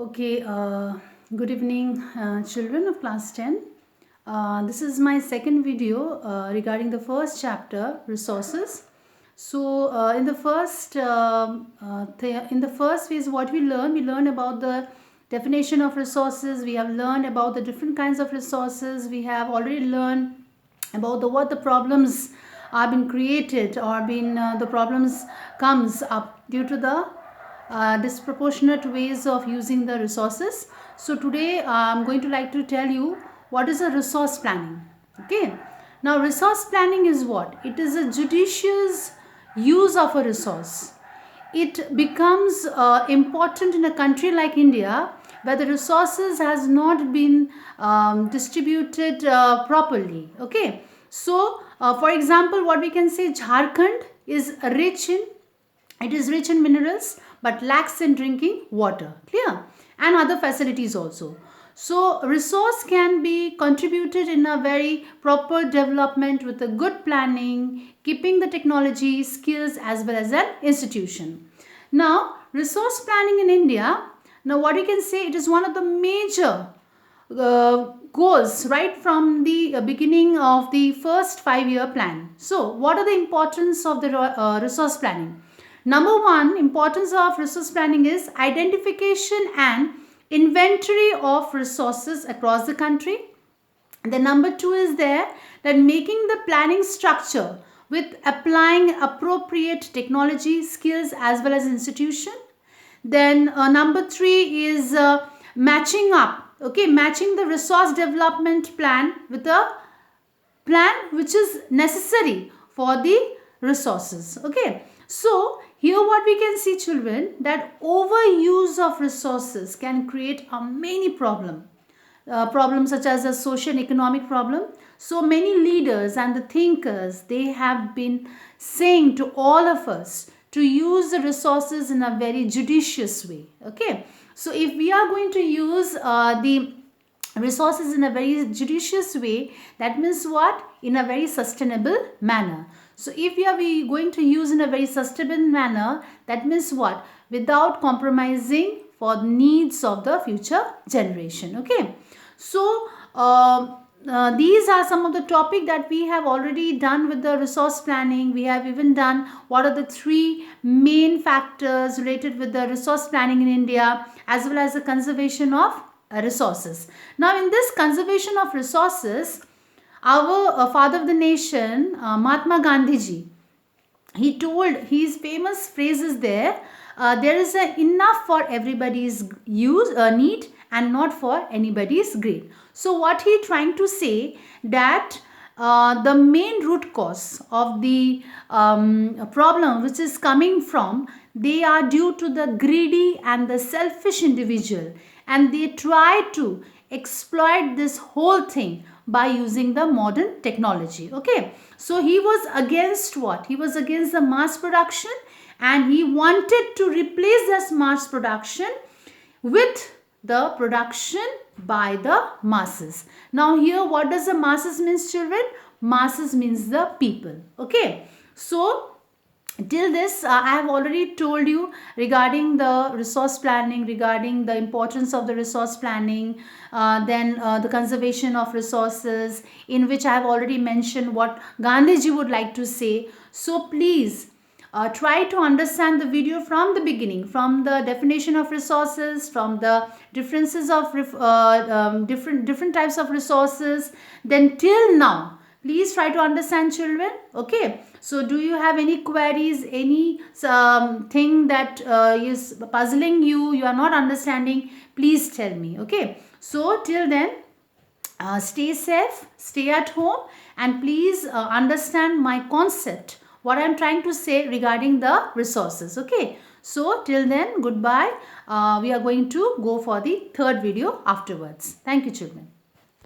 Okay, good evening, children of class 10. This is my second video regarding the first chapter, resources. So, in the first phase, what we learn about the definition of resources. We have learned about the different kinds of resources. We have already learned about what the problems are being created or been the problems comes up due to the disproportionate ways of using the resources. So today I'm going to like to tell you what is a resource planning. Okay, now resource planning is what? It is a judicious use of a resource. It becomes important in a country like India where the resources has not been distributed properly. Okay, so for example, what we can say, Jharkhand is rich in minerals but lacks in drinking water, clear, and other facilities also. So resource can be contributed in a very proper development with a good planning, keeping the technology skills as well as an institution. Now resource planning in India, now what we can say, it is one of the major goals right from the beginning of the first 5-year plan. So what are the importance of the resource planning? Number one importance of resource planning is identification and inventory of resources across the country. Then number two is there that making the planning structure with applying appropriate technology skills as well as institution. Then number three is matching the resource development plan with a plan which is necessary for the resources. Okay, so here what we can see, children, that overuse of resources can create a many problems such as a social and economic problem. So many leaders and the thinkers, they have been saying to all of us to use the resources in a very judicious way. Okay, so if we are going to use the resources in a very judicious way, that means what? In a very sustainable manner. So if we are going to use in a very sustainable manner, that means what? Without compromising for the needs of the future generation. Okay, so these are some of the topic that we have already done with the resource planning. We have even done what are the three main factors related with the resource planning in India, as well as the conservation of resources. Now in this conservation of resources, our father of the nation, Mahatma Gandhi ji, he told his famous phrases there, there is enough for everybody's need and not for anybody's greed. So what he trying to say, that the main root cause of the problem which is coming from, they are due to the greedy and the selfish individual, and they try to exploit this whole thing by using the modern technology. Okay, so he was against what? He was against the mass production, and he wanted to replace this mass production with the production by the masses. Now here what does the masses means, children? Masses means the people. Okay, so till this I have already told you regarding the resource planning, regarding the importance of the resource planning, then the conservation of resources, in which I have already mentioned what Gandhiji would like to say. So please try to understand the video from the beginning, from the definition of resources, from the differences of different types of resources, then till now. Please try to understand, children. Okay, so do you have any queries, any thing that is puzzling you, you are not understanding? Please tell me. Okay, so till then, stay safe, stay at home, and please understand my concept, what I am trying to say regarding the resources. Okay, so till then, goodbye. We are going to go for the third video afterwards. Thank you, children.